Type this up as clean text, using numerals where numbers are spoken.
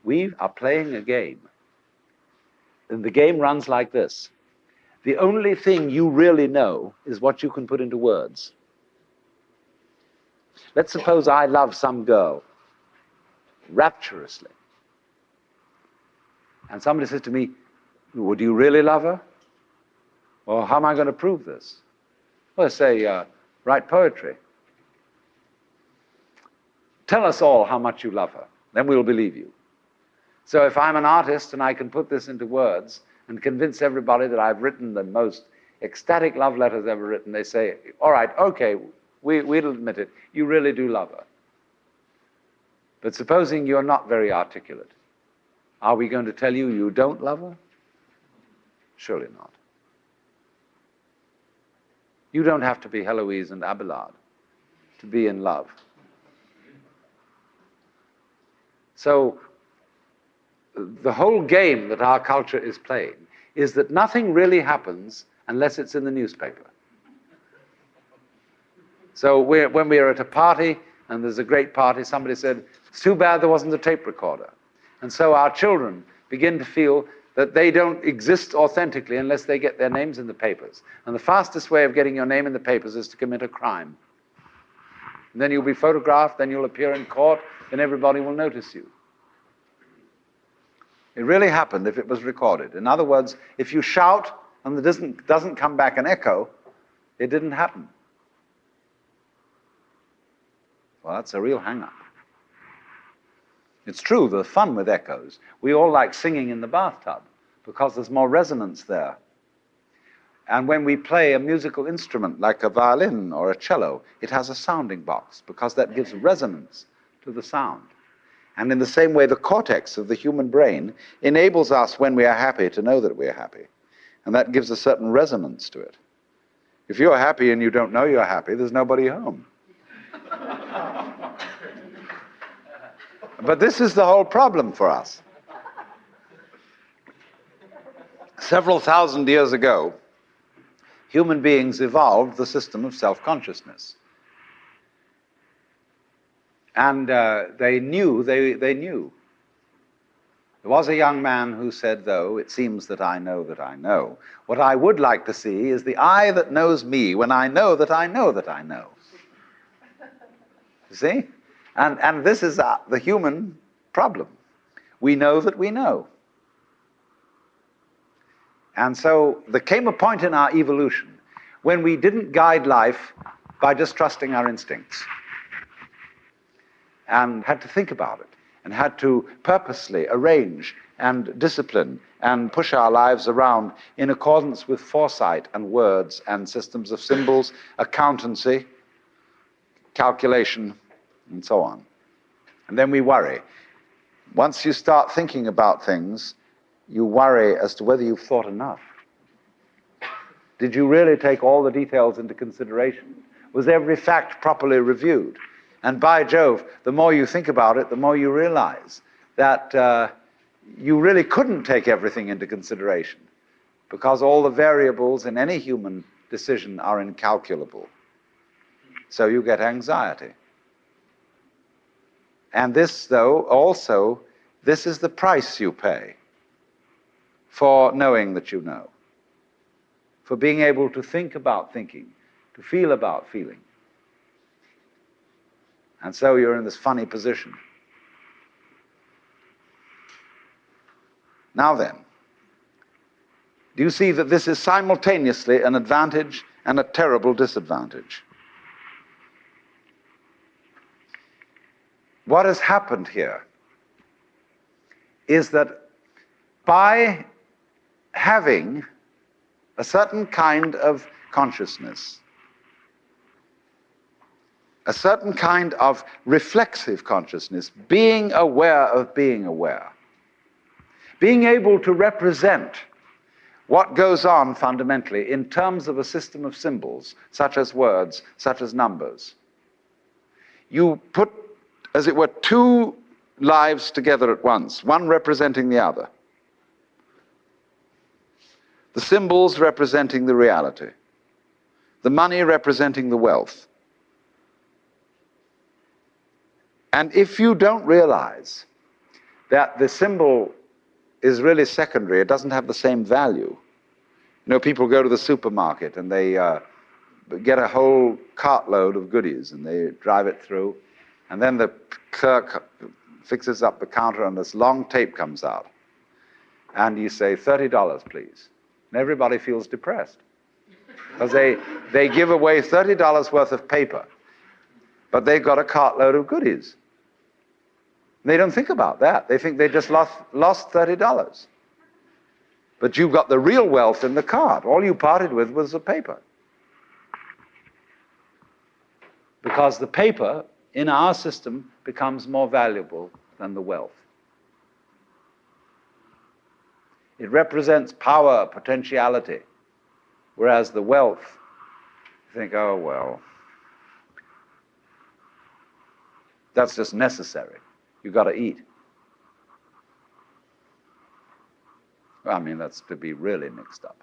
We are playing a game. And the game runs like this. The only thing you really know is what you can put into words. Let's suppose I love some girl rapturously. And somebody says to me, would you really love her? Well, how am I going to prove this? Well, say, write poetry. Tell us all how much you love her. Then we'll believe you. So if I'm an artist and I can put this into words and convince everybody that I've written the most ecstatic love letters ever written, they say, all right, okay, we'll admit it. You really do love her. But supposing you're not very articulate, are we going to tell you you don't love her? Surely not. You don't have to be Heloise and Abelard to be in love. So the whole game that our culture is playing is that nothing really happens unless it's in the newspaper. So when we're at a party and there's a great party, somebody said, it's too bad there wasn't a tape recorder. And so our children begin to feel that they don't exist authentically unless they get their names in the papers. And the fastest way of getting your name in the papers is to commit a crime. And then you'll be photographed, then you'll appear in court, then everybody will notice you. It really happened if it was recorded. In other words, if you shout and there doesn't come back an echo, it didn't happen. Well, that's a real hang-up. It's true, there's fun with echoes. We all like singing in the bathtub because there's more resonance there. And when we play a musical instrument like a violin or a cello, it has a sounding box because that gives resonance to the sound. And in the same way, the cortex of the human brain enables us, when we are happy, to know that we're happy. And that gives a certain resonance to it. If you're happy and you don't know you're happy, there's nobody home. But this is the whole problem for us. Several thousand years ago, human beings evolved the system of self-consciousness. And they knew. There was a young man who said, though, it seems that I know that I know. What I would like to see is the I that knows me when I know that I know that I know. You see? And this is the human problem. We know that we know. And so there came a point in our evolution when we didn't guide life by just trusting our instincts, and had to think about it, and had to purposely arrange and discipline and push our lives around in accordance with foresight and words and systems of symbols, accountancy, calculation, and so on. And then we worry. Once you start thinking about things, you worry as to whether you've thought enough. Did you really take all the details into consideration? Was every fact properly reviewed? And by Jove, the more you think about it, the more you realize that you really couldn't take everything into consideration, because all the variables in any human decision are incalculable. So you get anxiety. And this, though, also, this is the price you pay for knowing that you know, for being able to think about thinking, to feel about feeling. And so you're in this funny position. Now then, do you see that this is simultaneously an advantage and a terrible disadvantage? What has happened here is that by having a certain kind of consciousness, a certain kind of reflexive consciousness, being aware of being aware, being able to represent what goes on fundamentally in terms of a system of symbols, such as words, such as numbers. You put, as it were, two lives together at once, one representing the other. The symbols representing the reality, the money representing the wealth. And if you don't realize that the symbol is really secondary. It doesn't have the same value. You know, people go to the supermarket and they get a whole cartload of goodies and they drive it through, and then the clerk fixes up the counter and this long tape comes out. And you say, $30, please. And everybody feels depressed. Because they give away $30 worth of paper, but they've got a cartload of goodies. They don't think about that. They think they just lost $30. But you've got the real wealth in the cart. All you parted with was the paper. Because the paper in our system becomes more valuable than the wealth. It represents power, potentiality, whereas the wealth, you think, oh, well, that's just necessary. You've got to eat. I mean, that's to be really mixed up.